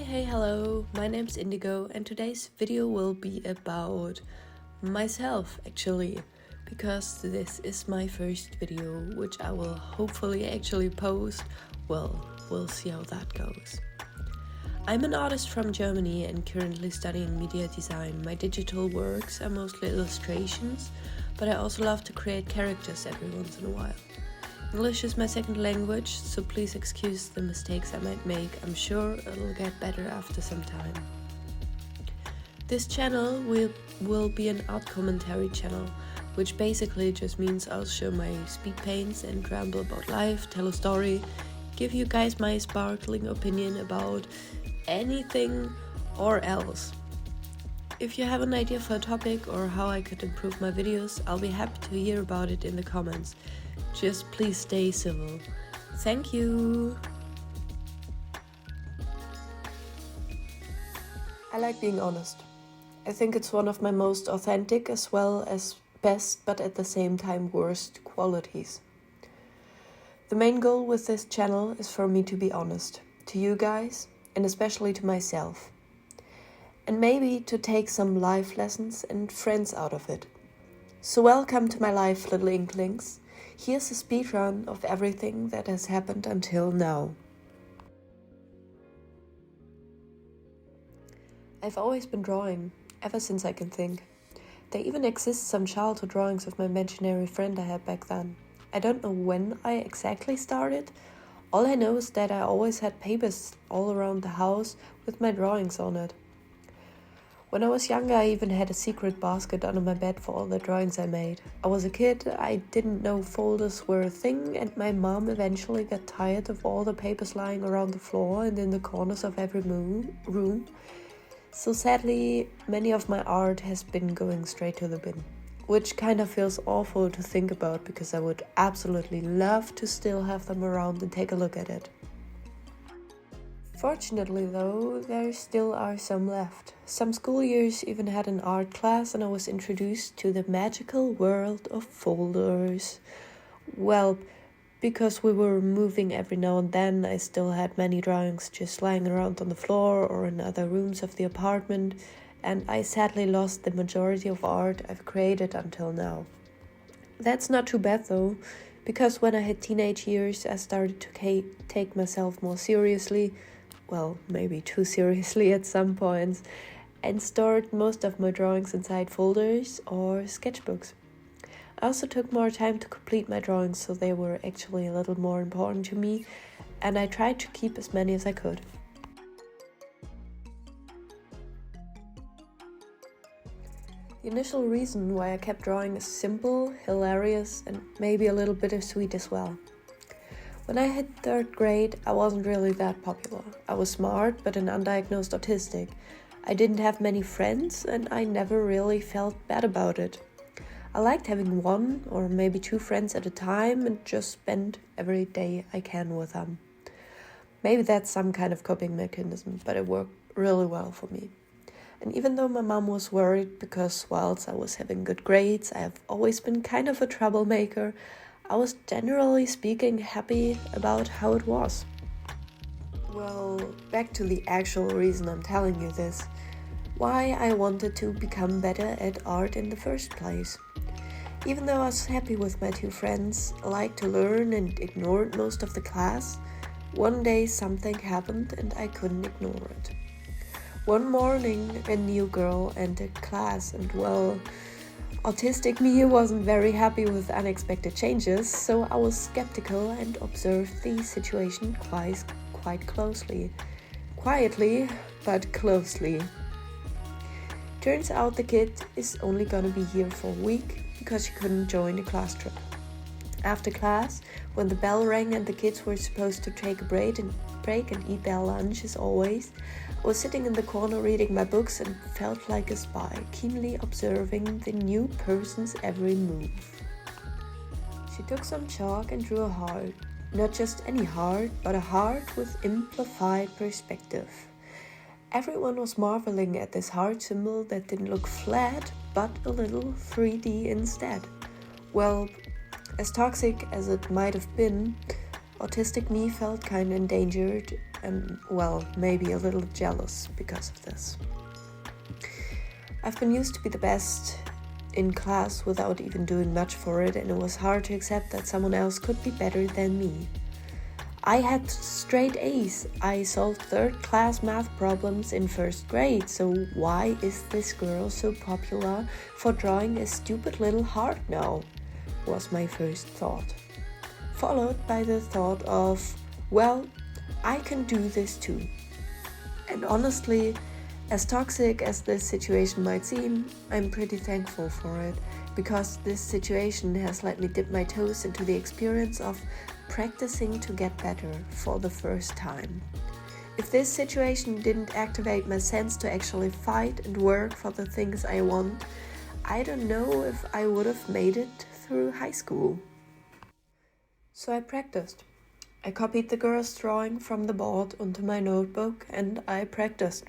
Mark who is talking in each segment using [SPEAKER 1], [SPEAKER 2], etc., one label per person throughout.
[SPEAKER 1] Hey, hello, my name's Indigo and today's video will be about myself actually, because this is my first video which I will hopefully actually post. Well, we'll see how that goes. I'm an artist from Germany and currently studying media design. My digital works are mostly illustrations, but I also love to create characters every once in a while. English is my second language, so please excuse the mistakes I might make. I'm sure it'll get better after some time. This channel will be an art commentary channel, which basically just means I'll show my speed paints and ramble about life, tell a story, give you guys my sparkling opinion about anything or else. If you have an idea for a topic or how I could improve my videos, I'll be happy to hear about it in the comments. Just please stay civil. Thank you! I like being honest. I think it's one of my most authentic as well as best, but at the same time worst qualities. The main goal with this channel is for me to be honest, to you guys, and especially to myself. And maybe to take some life lessons and friends out of it. So welcome to my life, little Inklings. Here's a speedrun of everything that has happened until now. I've always been drawing, ever since I can think. There even exist some childhood drawings of my imaginary friend I had back then. I don't know when I exactly started. All I know is that I always had papers all around the house with my drawings on it. When I was younger, I even had a secret basket under my bed for all the drawings I made. I was a kid, I didn't know folders were a thing, and my mom eventually got tired of all the papers lying around the floor and in the corners of every room. So sadly, many of my art has been going straight to the bin, which kind of feels awful to think about because I would absolutely love to still have them around and take a look at it. Fortunately though, there still are some left. Some school years even had an art class and I was introduced to the magical world of folders. Well, because we were moving every now and then, I still had many drawings just lying around on the floor or in other rooms of the apartment, and I sadly lost the majority of art I've created until now. That's not too bad though, because when I hit teenage years I started to take myself more seriously. Well, maybe too seriously at some points, and stored most of my drawings inside folders or sketchbooks. I also took more time to complete my drawings, so they were actually a little more important to me, and I tried to keep as many as I could. The initial reason why I kept drawing is simple, hilarious, and maybe a little bittersweet as well. When I hit 3rd grade, I wasn't really that popular. I was smart, but an undiagnosed autistic. I didn't have many friends, and I never really felt bad about it. I liked having 1 or maybe 2 friends at a time and just spend every day I can with them. Maybe that's some kind of coping mechanism, but it worked really well for me. And even though my mom was worried because whilst I was having good grades, I have always been kind of a troublemaker, I was generally speaking happy about how it was. Well, back to the actual reason I'm telling you this. Why I wanted to become better at art in the first place. Even though I was happy with my 2 friends, I liked to learn and ignored most of the class, one day something happened and I couldn't ignore it. One morning a new girl entered class and well, autistic me wasn't very happy with unexpected changes, so I was skeptical and observed the situation quite closely. Quietly, but closely. Turns out the kid is only gonna be here for a week because she couldn't join the class trip. After class, when the bell rang and the kids were supposed to take a break and eat their lunch as always, I was sitting in the corner reading my books and felt like a spy, keenly observing the new person's every move. She took some chalk and drew a heart. Not just any heart, but a heart with amplified perspective. Everyone was marveling at this heart symbol that didn't look flat, but a little 3D instead. Well, as toxic as it might have been, autistic me felt kinda endangered and, well, maybe a little jealous because of this. I've been used to be the best in class without even doing much for it, and it was hard to accept that someone else could be better than me. I had straight A's. I solved third-class math problems in first grade, so why is this girl so popular for drawing a stupid little heart now? Was my first thought. Followed by the thought of, well, I can do this too. And honestly, as toxic as this situation might seem, I'm pretty thankful for it, because this situation has let me dip my toes into the experience of practicing to get better for the first time. If this situation didn't activate my sense to actually fight and work for the things I want, I don't know if I would have made it through high school. So I practiced. I copied the girl's drawing from the board onto my notebook and I practiced.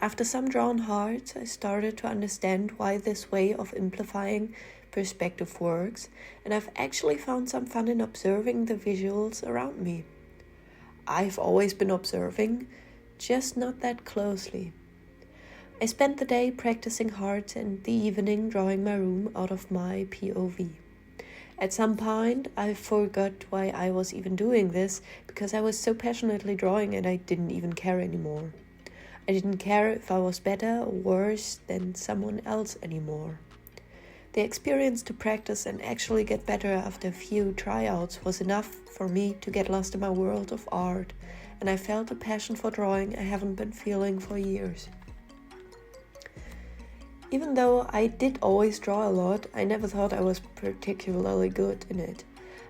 [SPEAKER 1] After some drawn hearts, I started to understand why this way of amplifying perspective works, and I've actually found some fun in observing the visuals around me. I've always been observing, just not that closely. I spent the day practicing hearts and the evening drawing my room out of my POV. At some point, I forgot why I was even doing this, because I was so passionately drawing and I didn't even care anymore. I didn't care if I was better or worse than someone else anymore. The experience to practice and actually get better after a few tryouts was enough for me to get lost in my world of art, and I felt a passion for drawing I haven't been feeling for years. Even though I did always draw a lot, I never thought I was particularly good in it.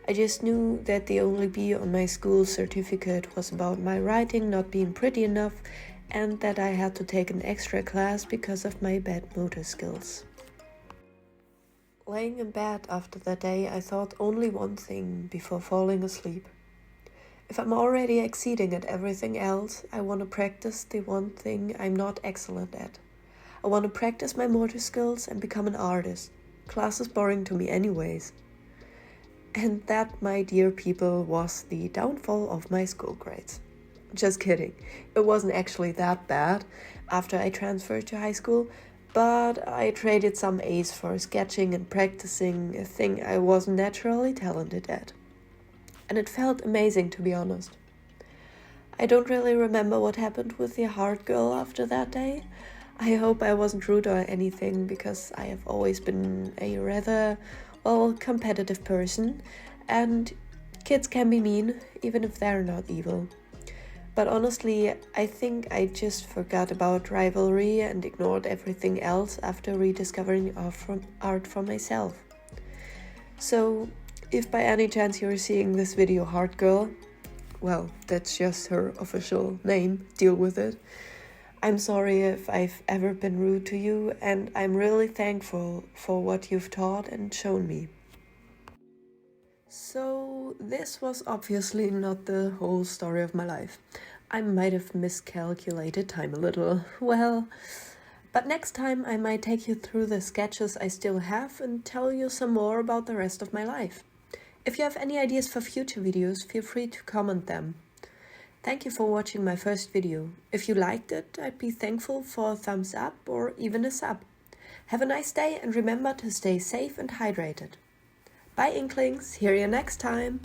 [SPEAKER 1] I just knew that the only B on my school certificate was about my writing not being pretty enough, and that I had to take an extra class because of my bad motor skills. Laying in bed after that day, I thought only one thing before falling asleep. If I'm already exceeding at everything else, I want to practice the one thing I'm not excellent at. I want to practice my motor skills and become an artist. Class is boring to me anyways. And that, my dear people, was the downfall of my school grades. Just kidding. It wasn't actually that bad after I transferred to high school, but I traded some A's for sketching and practicing, a thing I wasn't naturally talented at. And it felt amazing, to be honest. I don't really remember what happened with the heart girl after that day. I hope I wasn't rude or anything, because I have always been a rather, competitive person, and kids can be mean, even if they're not evil. But honestly, I think I just forgot about rivalry and ignored everything else after rediscovering art for myself. So, if by any chance you're seeing this video, Heart Girl, well, that's just her official name, deal with it. I'm sorry if I've ever been rude to you, and I'm really thankful for what you've taught and shown me. So, this was obviously not the whole story of my life. I might have miscalculated time a little, but next time I might take you through the sketches I still have and tell you some more about the rest of my life. If you have any ideas for future videos, feel free to comment them. Thank you for watching my first video. If you liked it, I'd be thankful for a thumbs up or even a sub. Have a nice day and remember to stay safe and hydrated. Bye Inklings, hear you next time!